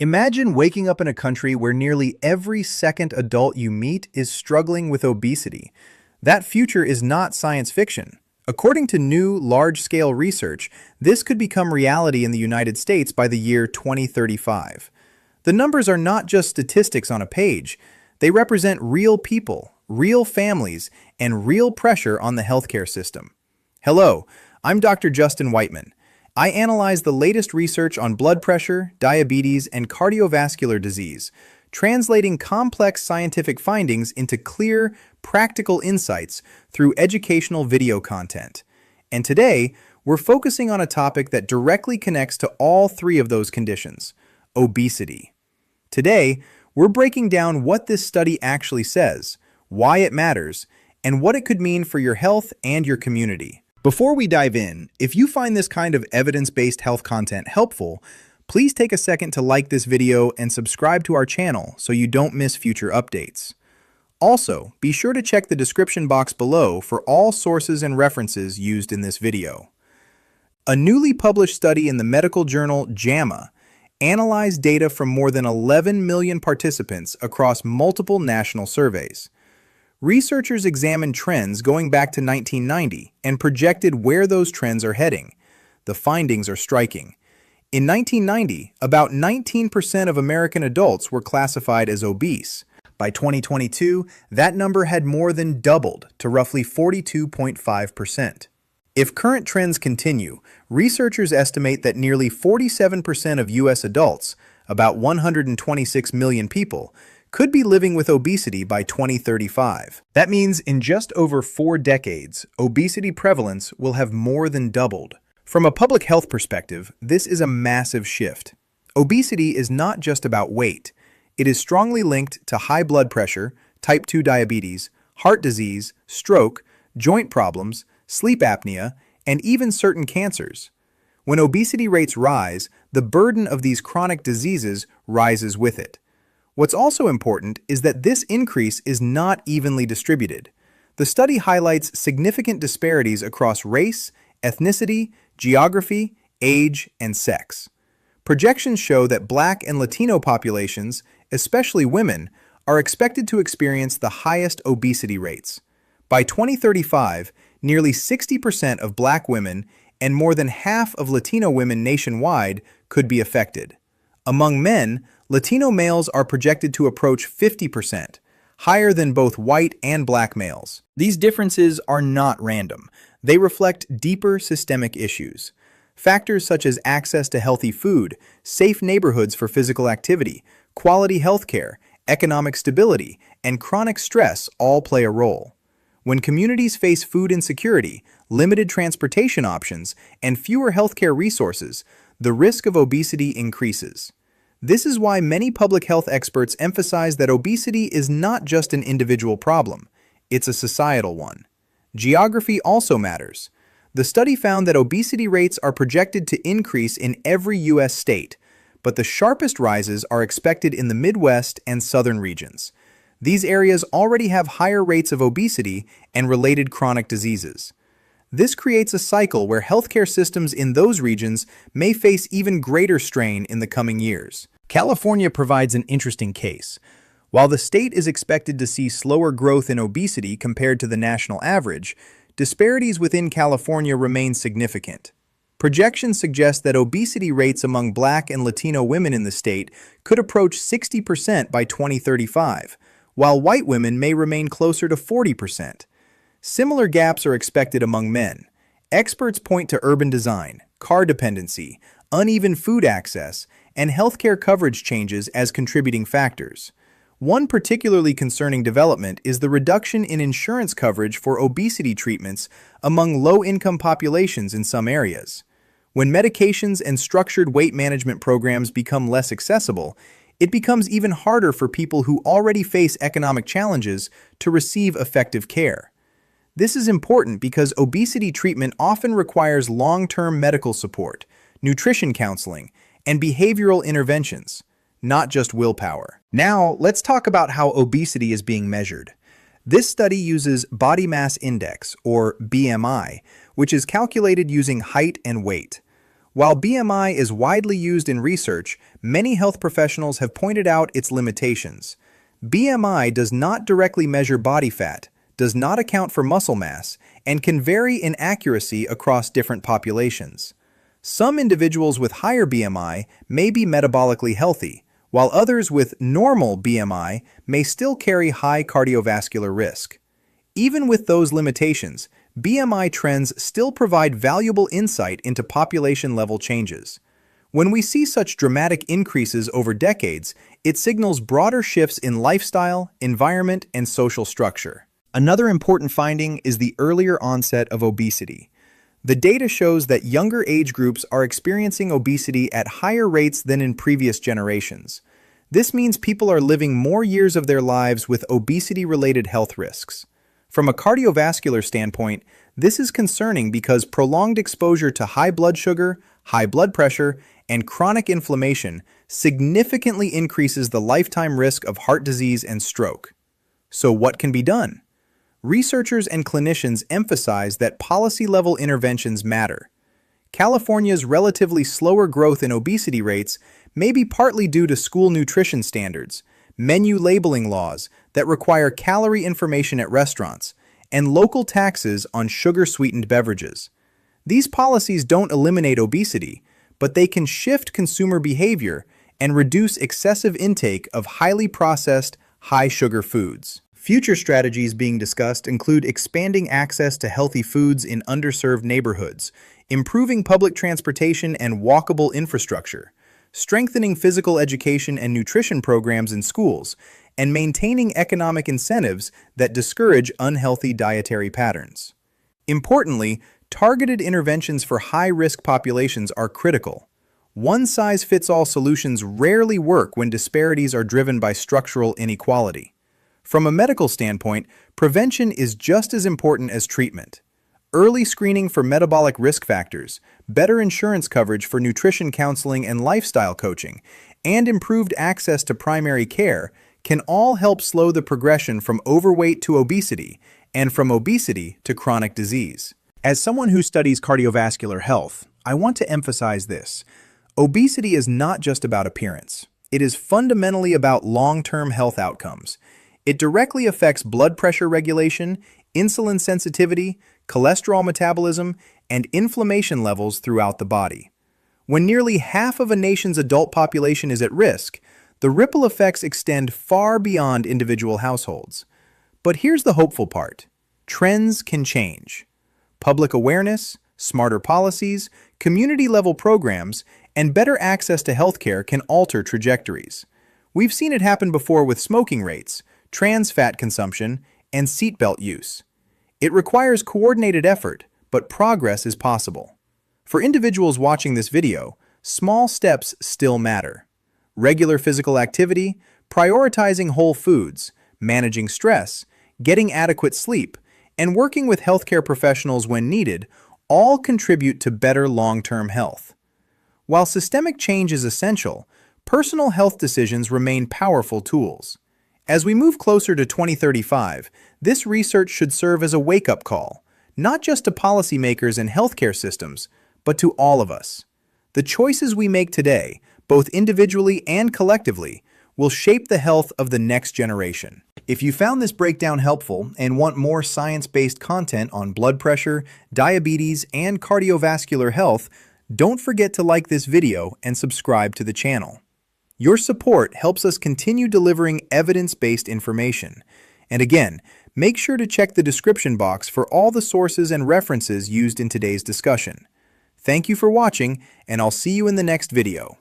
Imagine waking up in a country where nearly every second adult you meet is struggling with obesity. That future is not science fiction. According to new, large-scale research, this could become reality in the United States by the year 2035. The numbers are not just statistics on a page. They represent real people, real families, and real pressure on the healthcare system. Hello, I'm Dr. Justin Whiteman. I analyze the latest research on blood pressure, diabetes, and cardiovascular disease, translating complex scientific findings into clear, practical insights through educational video content. And today, we're focusing on a topic that directly connects to all three of those conditions: obesity. Today, we're breaking down what this study actually says, why it matters, and what it could mean for your health and your community. Before we dive in, if you find this kind of evidence-based health content helpful, please take a second to like this video and subscribe to our channel so you don't miss future updates. Also, be sure to check the description box below for all sources and references used in this video. A newly published study in the medical journal JAMA analyzed data from more than 11 million participants across multiple national surveys. Researchers examined trends going back to 1990 and projected where those trends are heading. The findings are striking. In 1990, about 19% of American adults were classified as obese. By 2022, that number had more than doubled to roughly 42.5%. If current trends continue, researchers estimate that nearly 47% of U.S. adults, about 126 million people, could be living with obesity by 2035. That means in just over 4 decades, obesity prevalence will have more than doubled. From a public health perspective, this is a massive shift. Obesity is not just about weight. It is strongly linked to high blood pressure, type 2 diabetes, heart disease, stroke, joint problems, sleep apnea, and even certain cancers. When obesity rates rise, the burden of these chronic diseases rises with it. What's also important is that this increase is not evenly distributed. The study highlights significant disparities across race, ethnicity, geography, age, and sex. Projections show that Black and Latino populations, especially women, are expected to experience the highest obesity rates. By 2035, nearly 60% of Black women and more than half of Latino women nationwide could be affected. Among men, Latino males are projected to approach 50%, higher than both white and Black males. These differences are not random. They reflect deeper systemic issues. Factors such as access to healthy food, safe neighborhoods for physical activity, quality healthcare, economic stability, and chronic stress all play a role. When communities face food insecurity, limited transportation options, and fewer healthcare resources, the risk of obesity increases. This is why many public health experts emphasize that obesity is not just an individual problem, it's a societal one. Geography also matters. The study found that obesity rates are projected to increase in every U.S. state, but the sharpest rises are expected in the Midwest and southern regions. These areas already have higher rates of obesity and related chronic diseases. This creates a cycle where healthcare systems in those regions may face even greater strain in the coming years. California provides an interesting case. While the state is expected to see slower growth in obesity compared to the national average, disparities within California remain significant. Projections suggest that obesity rates among Black and Latino women in the state could approach 60% by 2035, while white women may remain closer to 40%. Similar gaps are expected among men. Experts point to urban design, car dependency, uneven food access, and healthcare coverage changes as contributing factors. One particularly concerning development is the reduction in insurance coverage for obesity treatments among low-income populations in some areas. When medications and structured weight management programs become less accessible, it becomes even harder for people who already face economic challenges to receive effective care. This is important because obesity treatment often requires long-term medical support, nutrition counseling, and behavioral interventions, not just willpower. Now, let's talk about how obesity is being measured. This study uses body mass index, or BMI, which is calculated using height and weight. While BMI is widely used in research, many health professionals have pointed out its limitations. BMI does not directly measure body fat, does not account for muscle mass, and can vary in accuracy across different populations. Some individuals with higher BMI may be metabolically healthy, while others with normal BMI may still carry high cardiovascular risk. Even with those limitations, BMI trends still provide valuable insight into population-level changes. When we see such dramatic increases over decades, it signals broader shifts in lifestyle, environment, and social structure. Another important finding is the earlier onset of obesity. The data shows that younger age groups are experiencing obesity at higher rates than in previous generations. This means people are living more years of their lives with obesity-related health risks. From a cardiovascular standpoint, this is concerning because prolonged exposure to high blood sugar, high blood pressure, and chronic inflammation significantly increases the lifetime risk of heart disease and stroke. So what can be done? Researchers and clinicians emphasize that policy-level interventions matter. California's relatively slower growth in obesity rates may be partly due to school nutrition standards, menu labeling laws that require calorie information at restaurants, and local taxes on sugar-sweetened beverages. These policies don't eliminate obesity, but they can shift consumer behavior and reduce excessive intake of highly processed, high-sugar foods. Future strategies being discussed include expanding access to healthy foods in underserved neighborhoods, improving public transportation and walkable infrastructure, strengthening physical education and nutrition programs in schools, and maintaining economic incentives that discourage unhealthy dietary patterns. Importantly, targeted interventions for high-risk populations are critical. One-size-fits-all solutions rarely work when disparities are driven by structural inequality. From a medical standpoint, prevention is just as important as treatment. Early screening for metabolic risk factors, better insurance coverage for nutrition counseling and lifestyle coaching, and improved access to primary care can all help slow the progression from overweight to obesity and from obesity to chronic disease. As someone who studies cardiovascular health, I want to emphasize this. Obesity is not just about appearance. It is fundamentally about long-term health outcomes. It directly affects blood pressure regulation, insulin sensitivity, cholesterol metabolism, and inflammation levels throughout the body. When nearly half of a nation's adult population is at risk, the ripple effects extend far beyond individual households. But here's the hopeful part. Trends can change. Public awareness, smarter policies, community-level programs, and better access to healthcare can alter trajectories. We've seen it happen before with smoking rates, trans fat consumption, and seatbelt use. It requires coordinated effort, but progress is possible. For individuals watching this video, small steps still matter. Regular physical activity, prioritizing whole foods, managing stress, getting adequate sleep, and working with healthcare professionals when needed all contribute to better long-term health. While systemic change is essential, personal health decisions remain powerful tools. As we move closer to 2035, this research should serve as a wake-up call, not just to policymakers and healthcare systems, but to all of us. The choices we make today, both individually and collectively, will shape the health of the next generation. If you found this breakdown helpful and want more science-based content on blood pressure, diabetes, and cardiovascular health, don't forget to like this video and subscribe to the channel. Your support helps us continue delivering evidence-based information. And again, make sure to check the description box for all the sources and references used in today's discussion. Thank you for watching, and I'll see you in the next video.